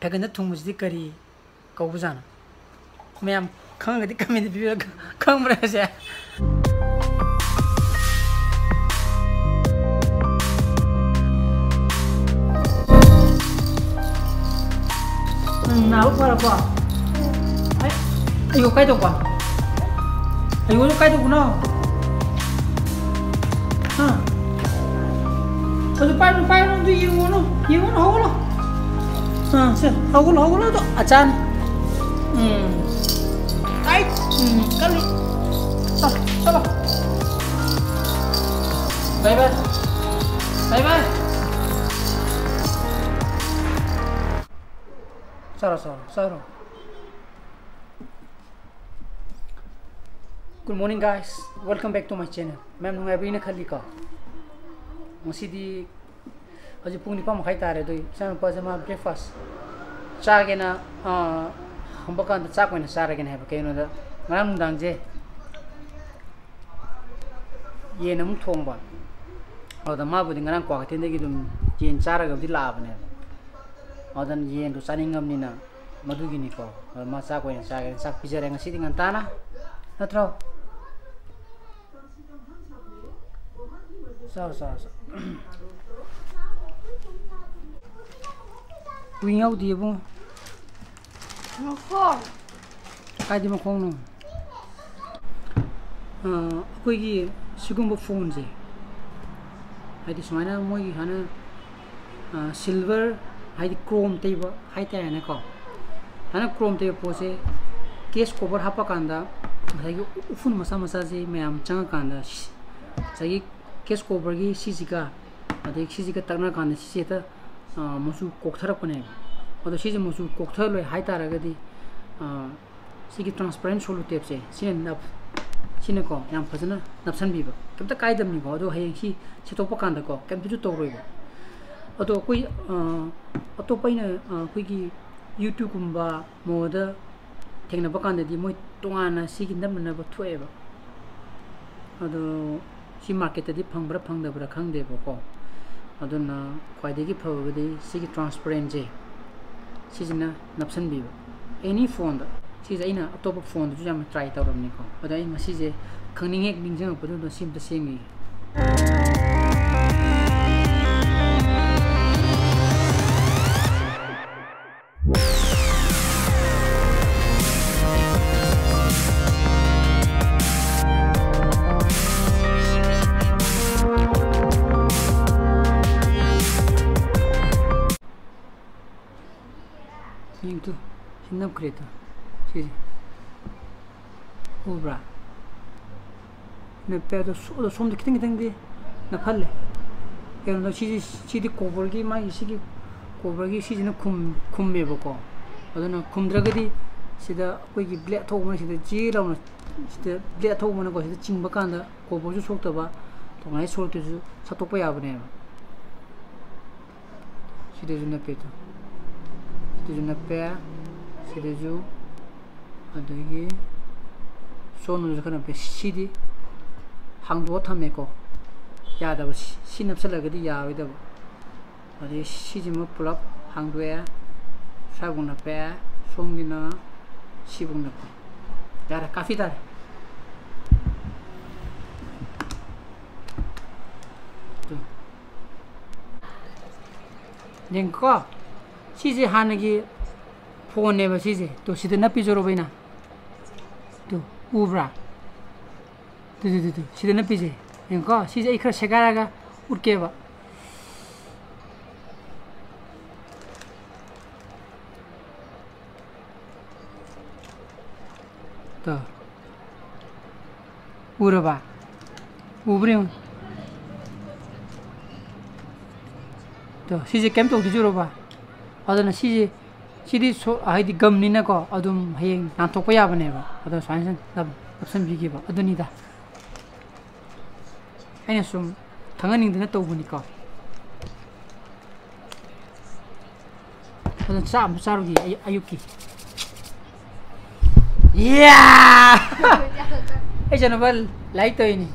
ꯊꯥꯒꯟꯗ ꯊꯣꯡꯕꯁꯤꯗꯤ ꯀꯔꯤ ꯀꯧꯕꯖꯥꯠꯅꯣ ꯃꯌꯥꯝ ꯈꯪꯉꯒꯗꯤ ꯀꯃꯦꯟꯇ ꯄꯤꯕꯤꯔꯒ ꯈꯪꯕ꯭ꯔꯥ ꯍꯥꯏꯁꯦ 나올 거라고. 이거 까이도 봐. 이거 까이도구나. 어디 빨리 이거는 하고라. 하고라도 아짠. 아이, 빨리. 잡아. 바이바이. Sarah. Good morning guys, welcome back to my channel. Ma'am nung every na khali ka. Masidi aji pung ni pa makai tare doi. Sama pa jama breakfast. Cha ge na hambakan da cha ko na sara ge na ba ke no da. Ngang dang je. Ye na mu thong ba. Oda ma bu ding ngang kwa ka tin de gi dum yen chara ga di la ba ne. 어떤 이해도 짜닝감니나 마두기니까 마사고 있는 자기 싹 비자랭 시딩한 따나 나트로 싸워 우잉아우 디에부 먹어 까지 먹고노 거기 지금 뭐 폰지 하여튼 수많은 뭐이 하는 실버 하이디 크롬 테이버 하이테 하나코 하나 크롬 테이버 포세 케이스 커버 하파 간다 자기 우픈 마사지 매암 짱 간다 자기 케이스 커버기 시지가 어디 시지가 딱나 간다 시세다 무수 꼭 타락보네 어디 시지 무수 꼭 타로 하이타라가디 시기 트랜스퍼런트 솔루 탭세 시는 시네코 양 파즈나 납산비바 깜다 까이덤니고 어디 하행시 치토파 간다고 깜비주 또로이고 अतो कोई अतो पहिना कोई YouTube गुम्बा मोद थेंगना बकांददी मोय तोंगाना सिगि नमना बथोएबा अदो सि market दि फंगब्रा फंगदब्रा खंगदेबको अदुना क्वाइदेगी फबदि सिगि transparent जे सिजना नप्सन बिबा एनी फोन दा सिज आइना अतोप फोन दु जाम ट्राई तौरमनिको अदा इ मसिजे खंगनिंग हेक निंजंग पदु द सिम द सेंगी itu hinam kereta sih ubra ne pedo somde kiting di na palle yang no sidi koborgi ma isigi koborgi sidi na kumbe boko adana kumdragadi sida koigi black thog ma sida jilauna sida black thog ma ko sida chingba kanda koborju soktaba tongai solteju satokpa yabne sida juna peto Sida pea, sida ju, ada lagi, sonu juga kan pe sidi, hang dua tham eko, ya ada bos, sinap salah gadi ya ada bos, ada sidi mau pulak hang dua, sabun pea, songina, sibun apa, ya ada kafe tar, tu, jengkok. 시제 하는게 폰에 봐 시제 또 시대 나삐저로 보이나 또 우브라 시대 나삐제 이거 시제 이크라 세가라가 웃게 봐 또 우러봐 우브링 또 시제 캠도 뒤져로 봐 어떤 시디 소 아이디 검니나고 어둠 해행 난토고야 보내봐 어떤 산선 납선 비기봐 어떤이다 아니 좀 당연히 되는 또 보니까 어떤 쌈 싸르기 아유기 이야 이제는 뭘 라이트이니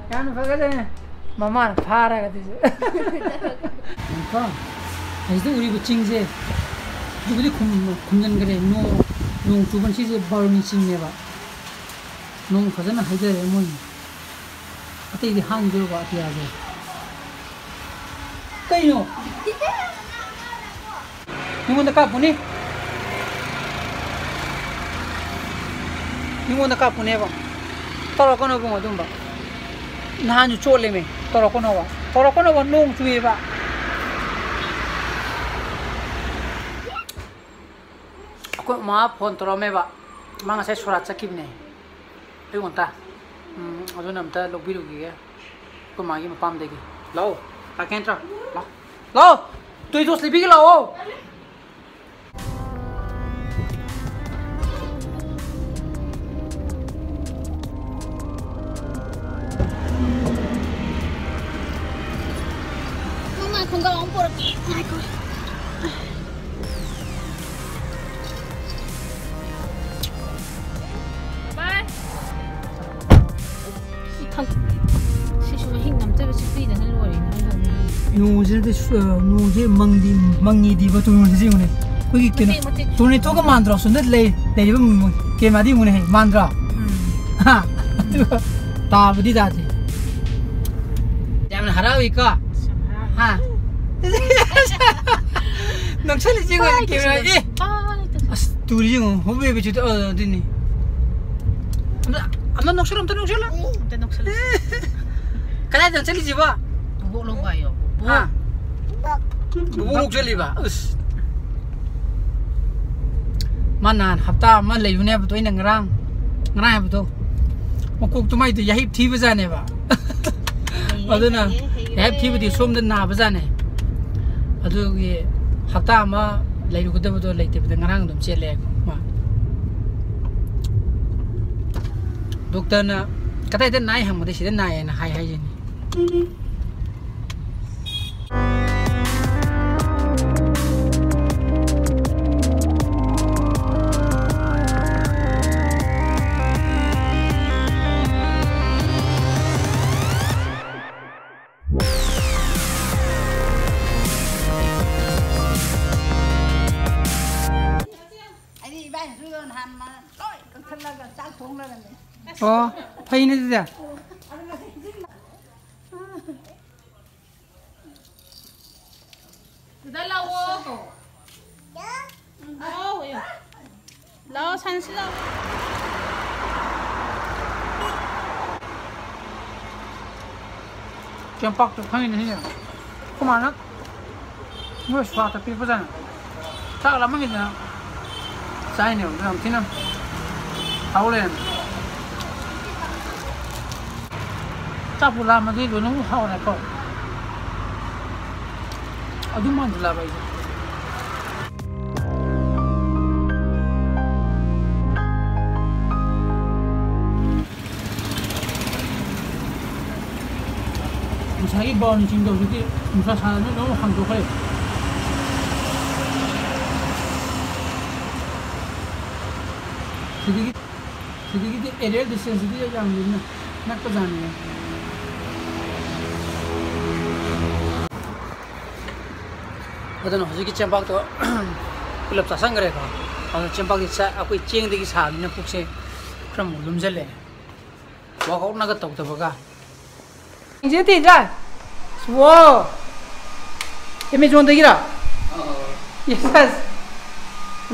나는 바가잖아 마마는 파라가 되죠 그러니까 이제 우리 그 징제 누구리 곰전 그래 농 두번 시제 바로니 칭내봐 농 가자나 하이데 뭐 어때 이게 한줄 봐 어디야지 까이노 이모나 까보니 이모나 까보네 봐 떨어거나 보면 좀 봐 나한테 쫄래매 떨어거나 봐 농 주위 봐 aku ma phone toro me ba ma ngasai surat sakib ne ai gonta adu nam ta lobby rugi ge ko ma gi ma pam de gi lao ka kentra lao tu dos libi gi lao mama không có bóng por aquí ai coi 누제 망디 디바 투는지 오네 거기 있네 돈이 또가 만들었어 근데 레이브 게마디 오네 만들어 하 다부디 다지 야면 하라위까 하 넉살이 지고 게마 예 둘이 지금 호비에 비치도 어디니 안 넉살 엄청 넉살 cái này chơi gì vậy? Bộ lông vậy à? Bộ lông chơi gì vậy? Mana hafta mana lấy vốn này betul ini ngerang betul. Mau kok cuma itu yahip thi baca nih pak. Aduh na yahip thi betul som dan na baca nih. Aduh ye hafta ma lấy betul betul lấy betul ngerang dom cile ma. Dokter na kata itu naik ham, mesti naik na hai je ni. Oh, apa ini dia? Udah lawo. Lawo ya. Lawo sansi lawo. Campak tu, apa ini dia? Kemana? Gue suara tapi apa sana? Tak lama gitu na. Saya ni, dalam sini. Tahu le. Tak pula mesti dulu tahu le kau. Aduh mana lah baik. Misalnya bawa ni cingkau jadi, misal sana ni orang hantu kau. Sedikit aerial distance dia yang ni nak perjalanan. Aduh, hari kita cempak tu, kelab sasang kere kau. Kalau cempak itu aku ceng degi sahal ni pukse, kerana mulum jale. Wah kau nak tahu tu baga. Jadi dah, wow, ini jual degi lah. Yes,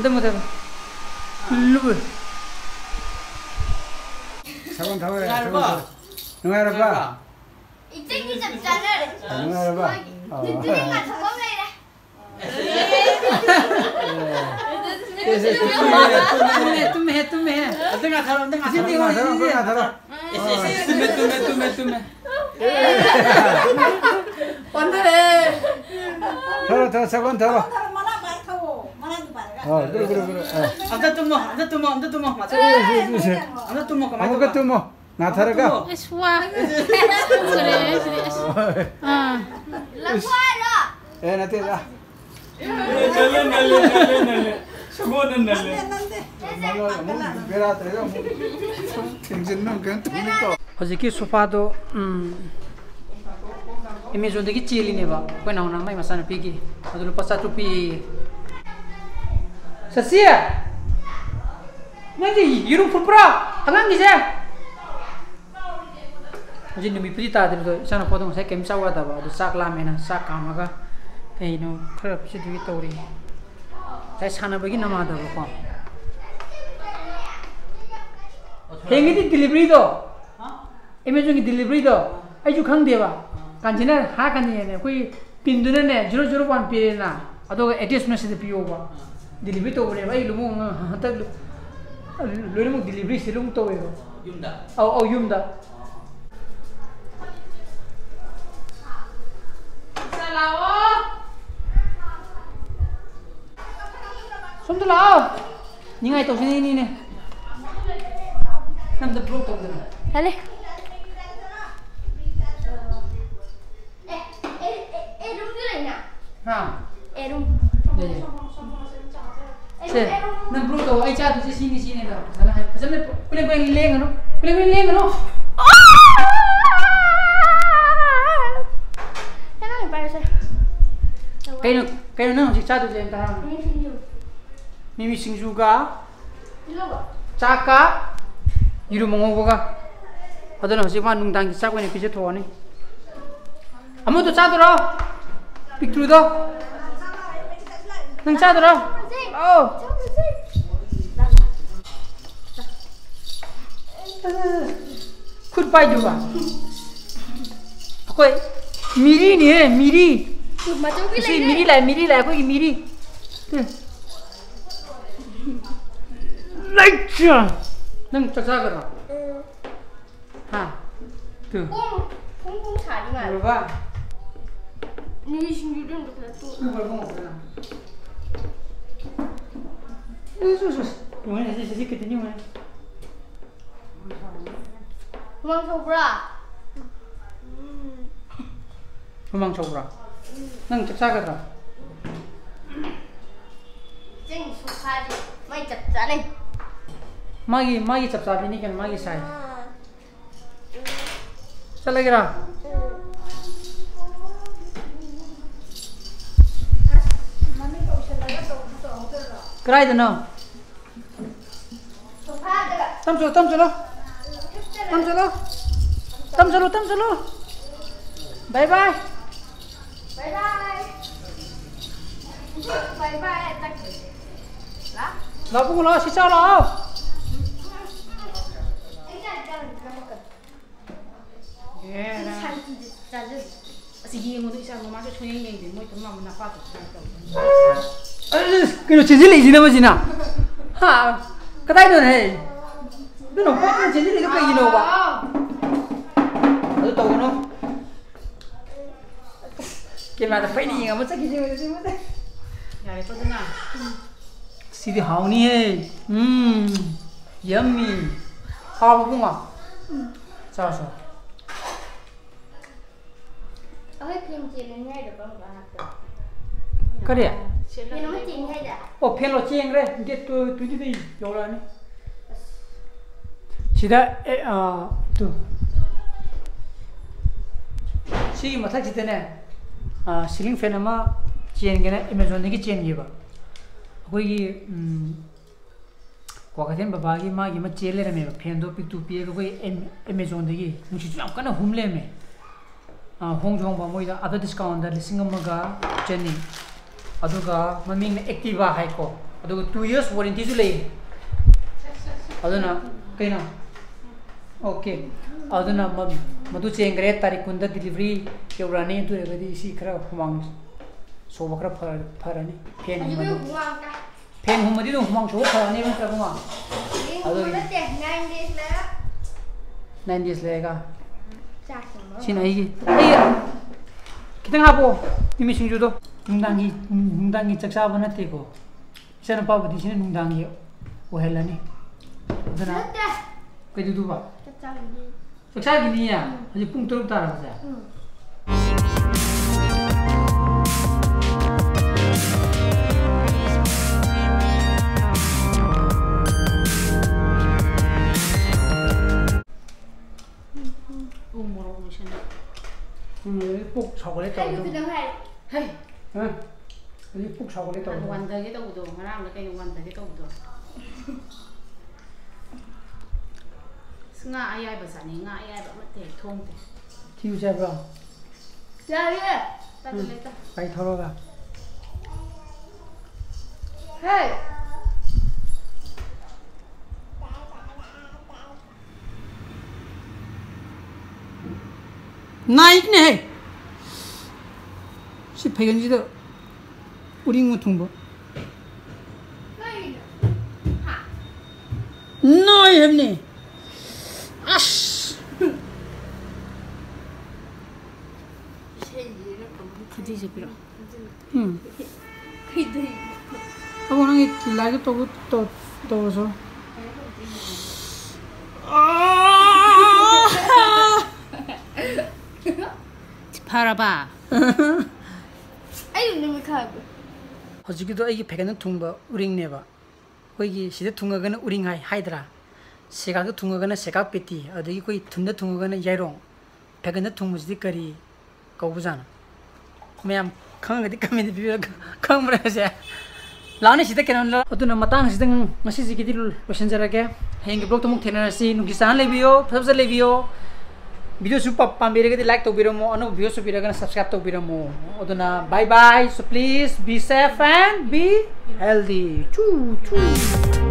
betul. Lupa. 사건 다 해. 누가 알아봐? 이쪽이 잡잖아. 누가 알아봐? 이쪽이가 저거래. तुम्हें अंदर खाओ जिंदगी हो तुम्हें अंदर है 더 사건 더. 그래. अंदर तुम 맞아 अंदर तुम 아무것도 뭐 나타나가. Eswa. Serius. 라쿠아라. 나한테 라. 날래. 수고는 날래. 베라트래요. 땡진는 그냥 둘이고. हजिकी सोफा तो अमेजोन दगी चेली ने बा कोई ना ना मैं मसाना पीगी अदुल 50 रुपये 사시야. 뭔지 이름 풀풀아. 한강기세. Jadi numi pita dari sana potong saya kem sawa dah, ada sak lamena, sak kamaga, no kerap sih duit tauri. Saya sana bagi nama ada apa? Hengi di delivery do, Amazon di delivery do, ayo kang dewa, kanjina ha kan ni, koi pindunan ni 001 pilih na, atau address mesti dipiu ba, delivery tu boleh, ayo lumung hantar, lumung delivery silung tu itu. Yumda. Oh yumda. Somos lá, ninguém está fazendo isso, né? Não dá para o toque. Dale. Erum tu lagi Ah. Erum. Sir, não para o toque. Aí já tu sini dah. Sana, sana pilih leng ano? Pilih leng ano? Kenapa bayar? Kayo na si Chado dyan tahan. Mimi singju ka, chaka, iru mongo ka. Ado na si pa nung dangi chakwa ni pije thwa ni. Amo to Chado ra. Picture do. Nang Chado ra. Oh. Khud pai du ba. Koi miri ni hai, miri. Kasi miri lai koi miri. Lecture. Nang chaksa kara. Ha. Tu. 콩콩 자리만. Berapa? 니 신규는 그렇게 또. Berapa? Sus. Gimana sih ketanya mana? 도망쳐 보라. Memang coba. Nang chaksa kara. 쟁 소파지. 많이 잡자네. Magi chapsa bini kan magi sai. Chala kira. Kerai tu no. 소파가. Tam solo. Bye bye. 바이바이. 바이바이. 딱. 라? Lo pun lo sisa lo. Sige mo do isa mo ma cho yung din mo ito ma na pa to. Kino chizili izina mo zina. Ha. Kadai don hai. Dono pa chizili ka kino ba. Ado to no. Kima da pai ni ngam sa kiji mo mo da. Ya ito na. Sidi hauni hai. Yummy. Ha bunga. Sa. Ôi phim chị lên ngay được không bạn? Cái gì? Phim nó mới chị ngay đã. Oh, pen lo chieng re. Dia tu jadi jola ni. Sida tu. Si mata kita ne. Ceiling fan ama chieng gana Amazon ni chieng ye ba. Koi kwa kathen baba gi ma gi ma chele re me pen do pick to pie ko Amazon de gi musi jam kana humle me. Hongjong ba moi da ada discount da lising amaga cheni aduga maming Activa hai ko aduga 2 years warranty ju lei aduna kaina okay aduna madu chengre tarik kunda delivery keurani tu re si khara humang so bakra pharani pen Anh humadi biết không ta? pen humadi do humang so pharani ma ka ma Ado nó đẹp 9 days left. 9 days lega Chắc rồi. Sina igi. Kita ngapo? Timi singju do. Nungdangi chaksa bana te ko. Sana pa budi sina nungdangi o helani. Dana Rất đẹp. kai du ba. Chắc chắn đi. Chaksa gini ya. Haji pung turuk tara sa. Puk chocolate Anh tau. cứ đứng này. Hey. Ha. 이 푹 사고래 또. 완다게 떠고도 하나는 그냥 완다게 떠고도. 승아 아이아이 버사니 가 아이아이 버때 통때. 티우자 봐. 야예 따뜻했다. 빨리 털어가. 헤이 나이네. 시 백연지도 우리 거 통보. 너희 했니? 아씨. 가지 집이라. 응. 하고 나게 라이트 또 떠서. 바라봐. 아유 너무 가고 어저기도 이게 백연은 통보 우링 내봐. 거기 시대 통과가는 우링 하이드라. 세각의 통과가는 세각 베티. 어디 거기 둔데 통과가는 예롱. 백연의 통무지디 거리 거부잖아. Ma'am खंगदी कमी बिबिर खंग बरसे लाने सिदा केन अदुना मतंग सिदा ngasi ji gidi question jarage heng blog tomuk thena si nuki san lebiyo सबसे lebiyo video su pambire gidi like to biramo anu video su biraga subscribe to biramo अदुना bye bye so please be safe and be healthy choo choo